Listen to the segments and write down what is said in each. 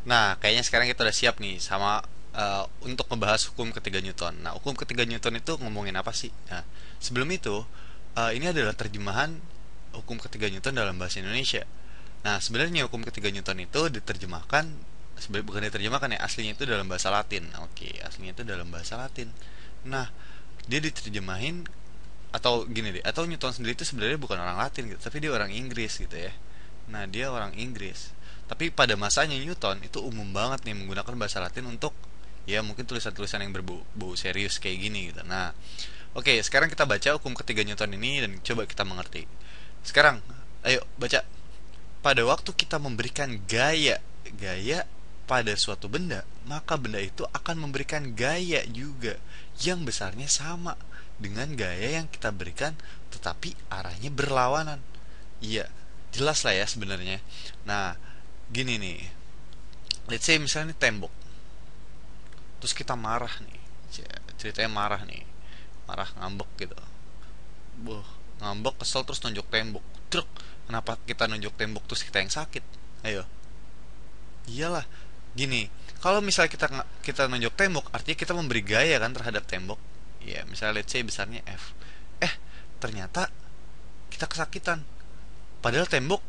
Nah, kayaknya sekarang kita udah siap nih sama untuk membahas hukum ketiga Newton. Nah, hukum ketiga Newton itu ngomongin apa sih? Nah, sebelum itu, ini adalah terjemahan hukum ketiga Newton dalam bahasa Indonesia. Nah, sebenarnya hukum ketiga Newton itu diterjemahkan, bukan diterjemahkan ya, aslinya itu dalam bahasa Latin. Oke, aslinya itu dalam bahasa Latin. Nah, dia diterjemahin atau gini deh, atau Newton sendiri itu sebenarnya bukan orang Latin gitu, tapi dia orang Inggris gitu ya. Nah, dia orang Inggris. Tapi pada masanya Newton itu umum banget nih menggunakan bahasa Latin untuk ya mungkin tulisan-tulisan yang berbau serius kayak gini gitu. Nah, oke, sekarang kita baca hukum ketiga Newton ini dan coba kita mengerti. Sekarang, ayo baca. Pada waktu kita memberikan gaya pada suatu benda, maka benda itu akan memberikan gaya juga yang besarnya sama dengan gaya yang kita berikan, tetapi arahnya berlawanan. Iya, jelas lah ya sebenarnya. Nah, gini nih, let's say misalnya ini tembok, terus kita marah nih, ceritanya marah nih, marah ngambek gitu, boh, ngambek kesel terus nunjuk tembok, truk. Kenapa kita nunjuk tembok terus kita yang sakit? Ayo, iyalah, gini, kalau misalnya kita nunjuk tembok, artinya kita memberi gaya kan terhadap tembok. Ya, misalnya let's say besarnya F. Ternyata kita kesakitan. Padahal tembok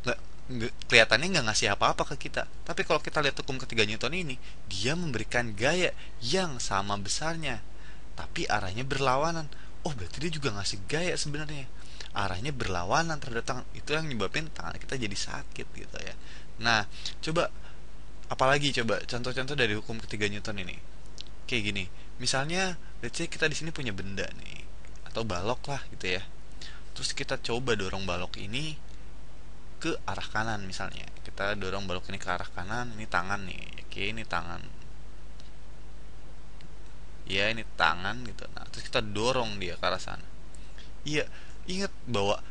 kelihatannya nggak ngasih apa-apa ke kita. Tapi kalau kita lihat hukum ketiga Newton ini, dia memberikan gaya yang sama besarnya, tapi arahnya berlawanan. Oh, berarti dia juga ngasih gaya sebenarnya. Arahnya berlawanan terhadap tangan. Itu yang nyebabin tangan kita jadi sakit gitu ya. Nah, coba apalagi coba contoh-contoh dari hukum ketiga Newton ini. Kayak gini. Misalnya, let's say kita di sini punya benda nih atau balok lah gitu ya. Terus kita coba dorong balok ini ke arah kanan misalnya. Kita dorong balok ini ke arah kanan, ini tangan nih. Oke, ini tangan. Ya, ini tangan gitu. Nah, terus kita dorong dia ke arah sana. Iya, ingat bahwa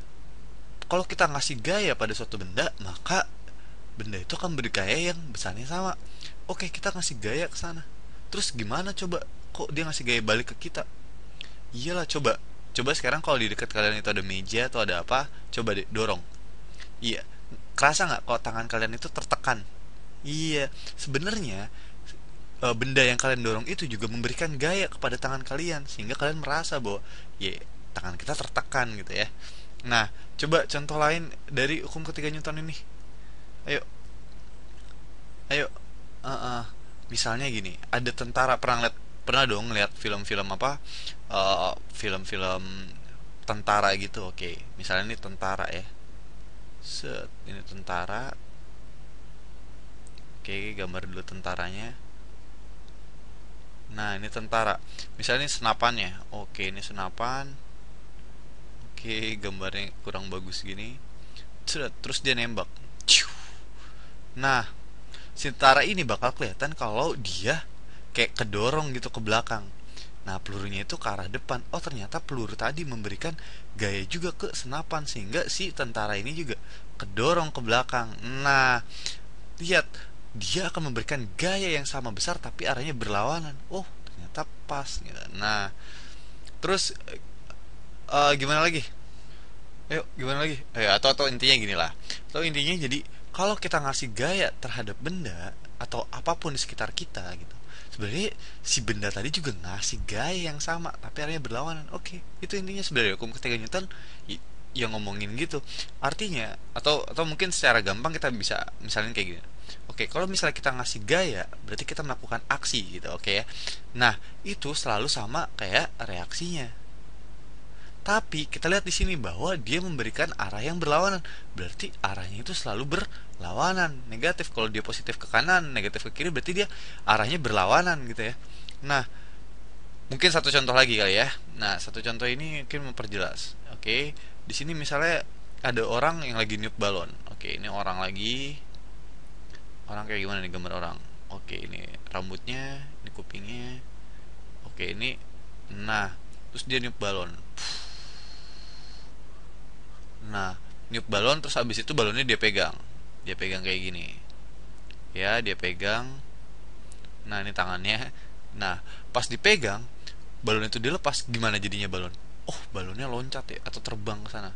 kalau kita ngasih gaya pada suatu benda, maka benda itu akan bergaya yang besarnya sama. Oke, kita ngasih gaya ke sana. Terus gimana coba? Kok dia ngasih gaya balik ke kita? Iyalah, coba. Coba sekarang kalau di dekat kalian itu ada meja atau ada apa, coba deh dorong. Iya, kerasa nggak kalau tangan kalian itu tertekan? Iya, sebenarnya benda yang kalian dorong itu juga memberikan gaya kepada tangan kalian sehingga kalian merasa bahwa ya tangan kita tertekan gitu ya. Nah, coba contoh lain dari hukum ketiga Newton ini. Ayo, ayo. Uh, uh, Misalnya gini, ada tentara pernah dong ngeliat film-film apa? Film-film tentara gitu. Oke, misalnya ini tentara ya. Set, ini tentara. Oke, gambar dulu tentaranya. Nah, ini tentara. Misalnya ini senapannya. Oke, ini senapan. Oke, gambarnya kurang bagus gini. Terus dia nembak. Nah, si tentara ini bakal kelihatan kalau dia kayak kedorong gitu ke belakang. Nah, pelurunya itu ke arah depan. Oh, ternyata peluru tadi memberikan gaya juga ke senapan sehingga si tentara ini juga kedorong ke belakang. Nah, lihat, dia akan memberikan gaya yang sama besar tapi arahnya berlawanan. Oh, ternyata pas gitu. Nah, terus gimana lagi? Ayo, gimana lagi? Atau intinya gini lah. Atau intinya jadi kalau kita ngasih gaya terhadap benda atau apapun di sekitar kita gitu. Sebenarnya si benda tadi juga ngasih gaya yang sama tapi arahnya berlawanan. Oke, itu intinya sebenarnya hukum ketiga Newton yang ngomongin gitu. Artinya atau mungkin secara gampang kita bisa misalnya kayak gini. Oke, kalau misalnya kita ngasih gaya, berarti kita melakukan aksi gitu, oke ya. Nah, itu selalu sama kayak reaksinya. Tapi kita lihat di sini bahwa dia memberikan arah yang berlawanan. Berarti arahnya itu selalu berlawanan, negatif. Kalau dia positif ke kanan, negatif ke kiri, berarti dia arahnya berlawanan gitu ya. Nah, mungkin satu contoh lagi kali ya. Nah, satu contoh ini mungkin memperjelas. Oke, di sini misalnya ada orang yang lagi niup balon. Oke, ini orang lagi, orang kayak gimana nih gambar orang? Oke, ini rambutnya, ini kupingnya. Oke, ini, nah, terus dia niup balon. Nah, niup balon terus habis itu balonnya dia pegang. Dia pegang kayak gini. Ya, dia pegang. Nah, ini tangannya. Nah, pas dipegang, balon itu dilepas, gimana jadinya balon? Oh, balonnya loncat ya atau terbang ke sana.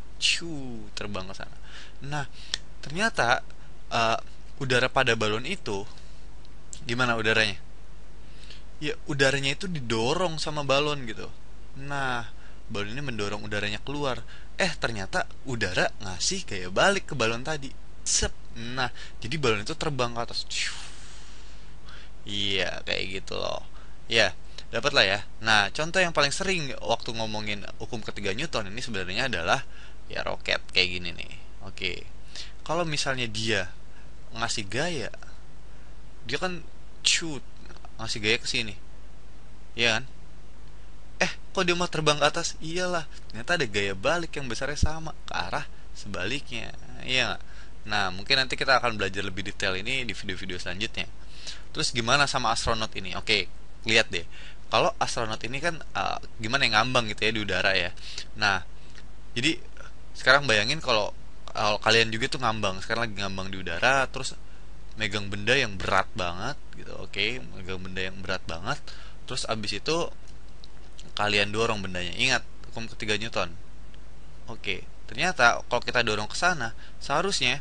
Terbang ke sana. Nah, ternyata udara pada balon itu Gimana udaranya? Ya udaranya itu didorong sama balon gitu. Nah, balon ini mendorong udaranya keluar. Ternyata udara ngasih gaya balik ke balon tadi. Sep. Nah, jadi balon itu terbang ke atas. Iya, kayak gitu loh. Ya, dapat lah ya. Nah, contoh yang paling sering waktu ngomongin hukum ketiga Newton ini sebenarnya adalah ya roket kayak gini nih. Oke. Kalau misalnya dia ngasih gaya, dia kan shoot ngasih gaya ke sini. Iya kan? Kok dia mau terbang ke atas? Iyalah, ternyata ada gaya balik yang besarnya sama ke arah sebaliknya. Iya nggak? Nah, mungkin nanti kita akan belajar lebih detail ini di video-video selanjutnya. Terus gimana sama astronot ini? Oke, lihat deh. Kalau astronot ini kan gimana yang ngambang gitu ya di udara ya. Nah, jadi sekarang bayangin kalau kalian juga tuh ngambang, sekarang lagi ngambang di udara, terus megang benda yang berat banget gitu. Oke, megang benda yang berat banget. Terus abis itu kalian dorong bendanya. Ingat hukum ketiga Newton. Oke, ternyata kalau kita dorong ke sana, seharusnya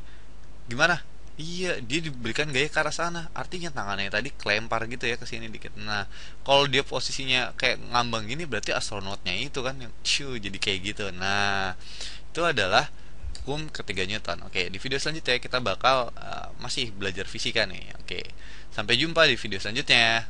gimana? Iya, dia diberikan gaya ke arah sana. Artinya tangannya tadi kelempar gitu ya ke sini dikit. Nah, kalau dia posisinya kayak ngambang gini, berarti astronotnya itu kan yang jadi kayak gitu. Nah, itu adalah hukum ketiga Newton. Oke, di video selanjutnya kita bakal masih belajar fisika nih. Oke, sampai jumpa di video selanjutnya.